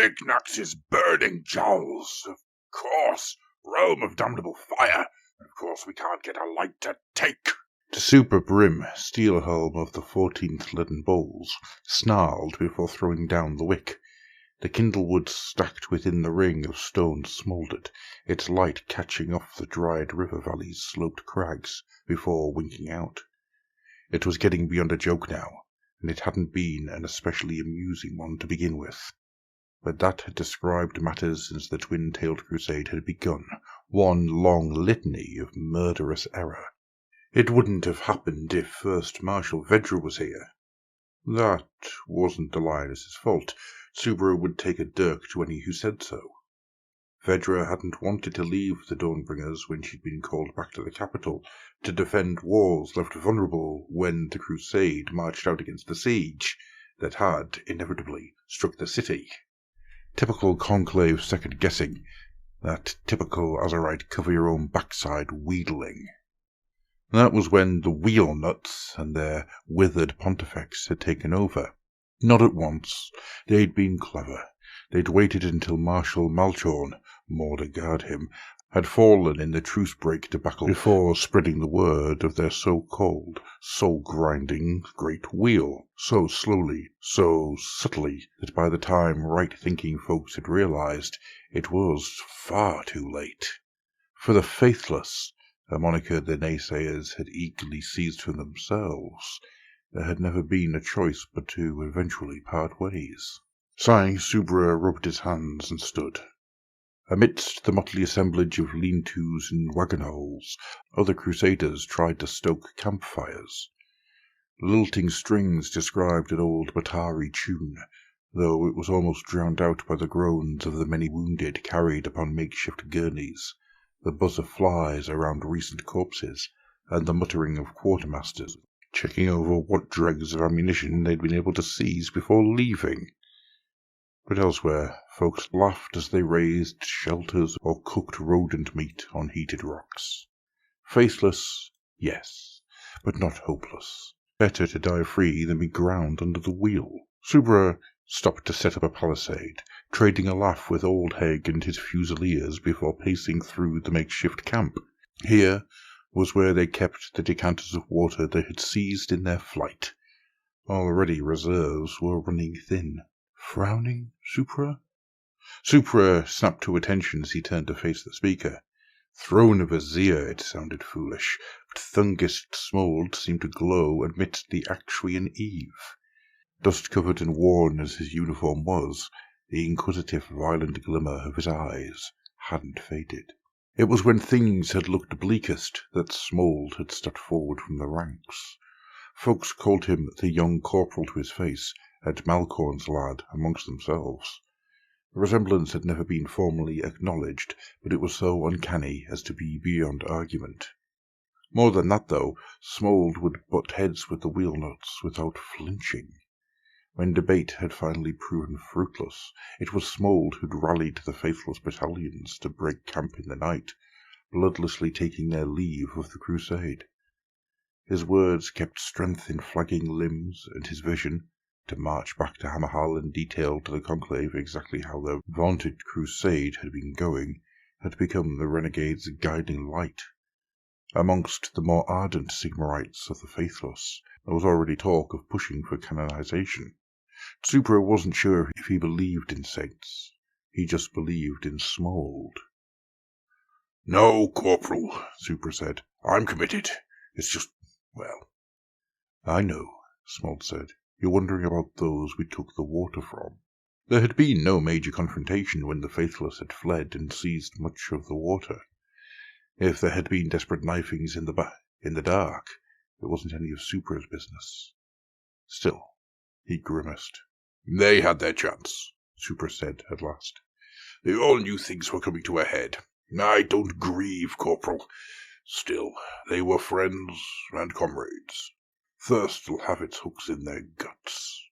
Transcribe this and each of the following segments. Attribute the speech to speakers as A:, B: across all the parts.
A: Ignax's burning jowls, of course, realm of damnable fire, and of course we can't get a light to take. The super brim steel helm of the 14th leaden bowls snarled before throwing down the wick. The kindlewood stacked within the ring of stone smouldered, its light catching off the dried river valley's sloped crags before winking out. It was getting beyond a joke now, and it hadn't been an especially amusing one to begin with. But that had described matters since the twin-tailed crusade had begun, one long litany of murderous error. It wouldn't have happened if First Marshal Vedra was here. That wasn't the lioness's fault. Subaru would take a dirk to any who said so. Vedra hadn't wanted to leave the Dawnbringers when she'd been called back to the capital to defend walls left vulnerable when the crusade marched out against the siege that had inevitably struck the city. Typical conclave second-guessing, that typical Azerite cover-your-own-backside wheedling. That was when the wheel nuts and their withered pontifex had taken over. Not at once. They'd been clever. They'd waited until Marshal Malchorn, more to guard him, had fallen in the truce break debacle before spreading the word of their so-called, soul-grinding great wheel, so slowly, so subtly, that by the time right-thinking folks had realized, it was far too late. For the Faithless, a moniker the naysayers had eagerly seized for themselves, there had never been a choice but to eventually part ways. Sighing, Subra rubbed his hands and stood. Amidst the motley assemblage of lean-tos and wagon-holes, other crusaders tried to stoke campfires. Lilting strings described an old Batari tune, though it was almost drowned out by the groans of the many wounded carried upon makeshift gurneys, the buzz of flies around recent corpses, and the muttering of quartermasters checking over what dregs of ammunition they'd been able to seize before leaving. But elsewhere, folks laughed as they raised shelters or cooked rodent meat on heated rocks. Faithless, yes, but not hopeless. Better to die free than be ground under the wheel. Subra stopped to set up a palisade, trading a laugh with Old Heg and his fusiliers before pacing through the makeshift camp. Here was where they kept the decanters of water they had seized in their flight. Already reserves were running thin. Frowning, Supra? Supra snapped to attention as he turned to face the speaker. Throne of Azir, it sounded foolish, but Thungist Smold seemed to glow amidst the Actuian eve. Dust-covered and worn as his uniform was, the inquisitive, violent glimmer of his eyes hadn't faded. It was when things had looked bleakest that Smold had stepped forward from the ranks. Folks called him the young corporal to his face, and Malcorn's lad amongst themselves. The resemblance had never been formally acknowledged, but it was so uncanny as to be beyond argument. More than that, though, Smold would butt heads with the wheel-nuts without flinching. When debate had finally proven fruitless, it was Smold who'd rallied the Faithless battalions to break camp in the night, bloodlessly taking their leave of the crusade. His words kept strength in flagging limbs, and his vision, to march back to Hammerhal and detail to the conclave exactly how their vaunted crusade had been going, had become the renegade's guiding light. Amongst the more ardent Sigmarites of the Faithless, there was already talk of pushing for canonization. Supra wasn't sure if he believed in saints. He just believed in Smold. "No, Corporal," Supra said. "I'm committed. It's just, well..." "I know," Smold said. "You're wondering about those we took the water from." There had been no major confrontation when the Faithless had fled and seized much of the water. If there had been desperate knifings in the dark, it wasn't any of Supra's business. Still, he grimaced. "They had their chance," Supra said at last. "They all knew things were coming to a head. I don't grieve, Corporal. Still, they were friends and comrades. Thirst'll have its hooks in their guts."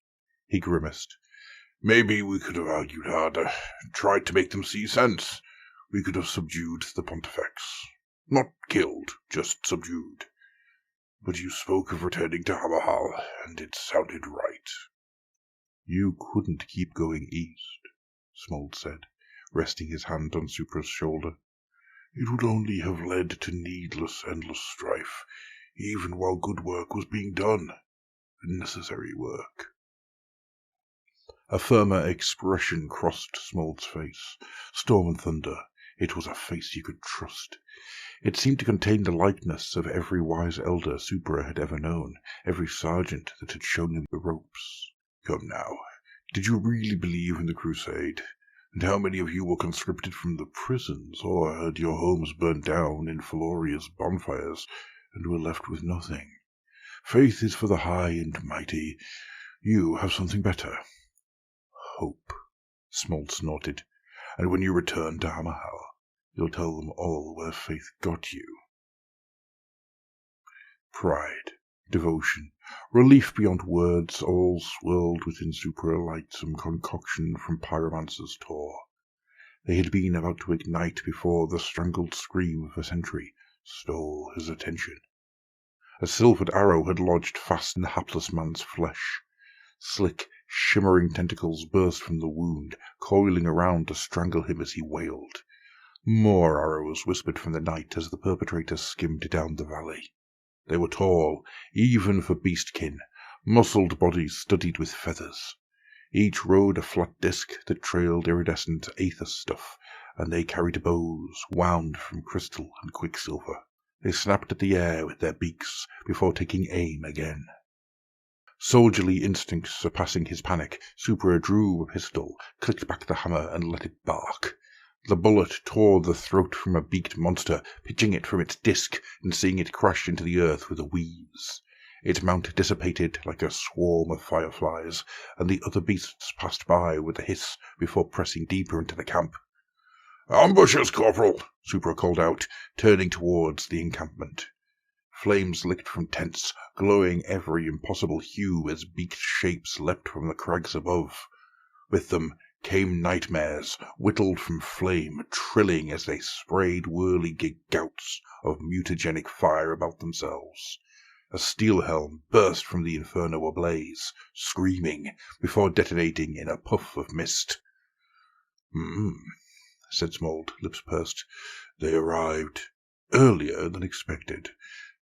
A: He grimaced. "Maybe we could have argued harder, tried to make them see sense. We could have subdued the Pontifex. Not killed, just subdued. But you spoke of returning to Hammerhal, and it sounded right." "You couldn't keep going east," Smold said, resting his hand on Supra's shoulder. It would only have led to needless, endless strife, even while good work was being done. Necessary work. A firmer expression crossed Smold's face. Storm and thunder. It was a face you could trust. It seemed to contain the likeness of every wise elder Supra had ever known, every sergeant that had shown him the ropes. Come now, did you really believe in the crusade? And how many of you were conscripted from the prisons, or had your homes burnt down in Feloria's bonfires, and were left with nothing? Faith is for the high and mighty. You have something better. Hope, Smold snorted. And when you return to Hammerhal, you'll tell them all where faith got you. Pride, devotion, relief beyond words, all swirled within Supra like some concoction from Pyromancer's Tor. They had been about to ignite before the strangled scream of a sentry stole his attention. A silvered arrow had lodged fast in the hapless man's flesh. Slick, shimmering tentacles burst from the wound, coiling around to strangle him as he wailed. More arrows whispered from the night as the perpetrators skimmed down the valley. They were tall, even for beastkin, muscled bodies studded with feathers. Each rode a flat disc that trailed iridescent aether stuff, and they carried bows wound from crystal and quicksilver. They snapped at the air with their beaks before taking aim again. Soldierly instincts surpassing his panic, Supra drew a pistol, clicked back the hammer, and let it bark. The bullet tore the throat from a beaked monster, pitching it from its disc and seeing it crash into the earth with a wheeze. Its mount dissipated like a swarm of fireflies, and the other beasts passed by with a hiss before pressing deeper into the camp. "Ambushes, Corporal!" Supra called out, turning towards the encampment. Flames licked from tents, glowing every impossible hue as beaked shapes leapt from the crags above. With them came nightmares, whittled from flame, trilling as they sprayed whirling gouts of mutagenic fire about themselves. A steel helm burst from the inferno ablaze, screaming, before detonating in a puff of mist. Said Smold, lips pursed. They arrived earlier than expected,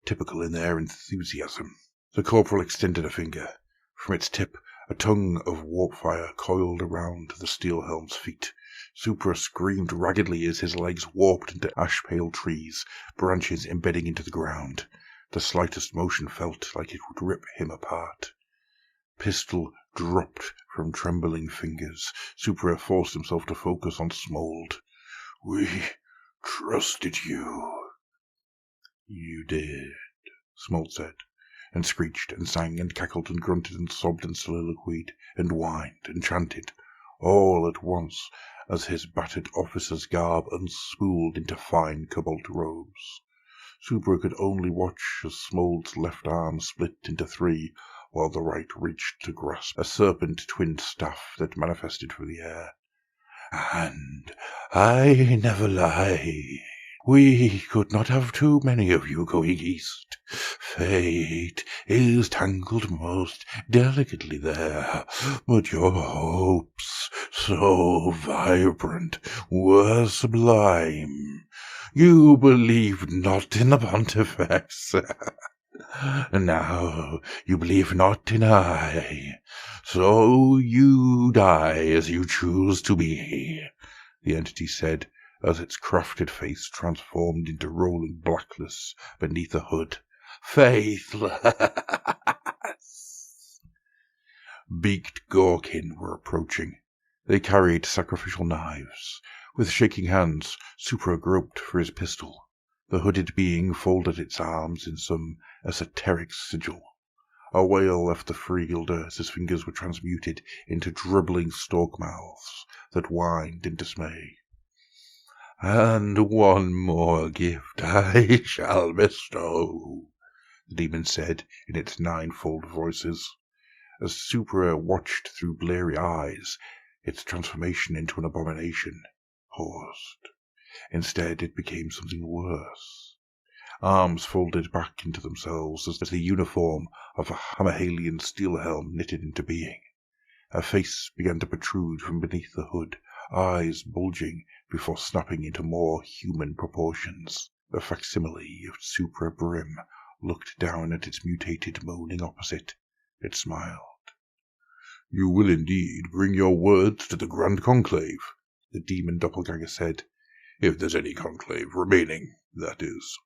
A: typical in their enthusiasm. The corporal extended a finger. From its tip, a tongue of warp fire coiled around the steel helm's feet. Supra screamed raggedly as his legs warped into ash-pale trees, branches embedding into the ground. The slightest motion felt like it would rip him apart. Pistol dropped from trembling fingers. Supra forced himself to focus on Smold. "We trusted you." "You did," Smold said, and screeched and sang and cackled and grunted and sobbed and soliloquied and whined and chanted, all at once as his battered officer's garb unspooled into fine cobalt robes. Supra could only watch as Smold's left arm split into three, while the right reached to grasp a serpent-twinned staff that manifested from the air. "And I never lie. We could not have too many of you going east. Fate is tangled most delicately there, but your hopes, so vibrant, were sublime. You believed not in the Pontifex. Now you believe not in I. So you die as you choose to be," the entity said, as its crafted face transformed into rolling blackness beneath a hood. "Faithless!" Beaked Gorkin were approaching. They carried sacrificial knives. With shaking hands, Supra groped for his pistol. The hooded being folded its arms in some esoteric sigil. A wail left the Freeguilder as his fingers were transmuted into dribbling stork mouths that whined in dismay. "And one more gift I shall bestow," the demon said in its ninefold voices. As Supra watched through bleary eyes, its transformation into an abomination paused. Instead, it became something worse. Arms folded back into themselves as the uniform of a Hammerhalian steel helm knitted into being. A face began to protrude from beneath the hood, eyes bulging before snapping into more human proportions. A facsimile of Supra Brim looked down at its mutated moaning opposite. It smiled. "You will indeed bring your words to the Grand Conclave," the demon doppelganger said. "If there's any conclave remaining, that is."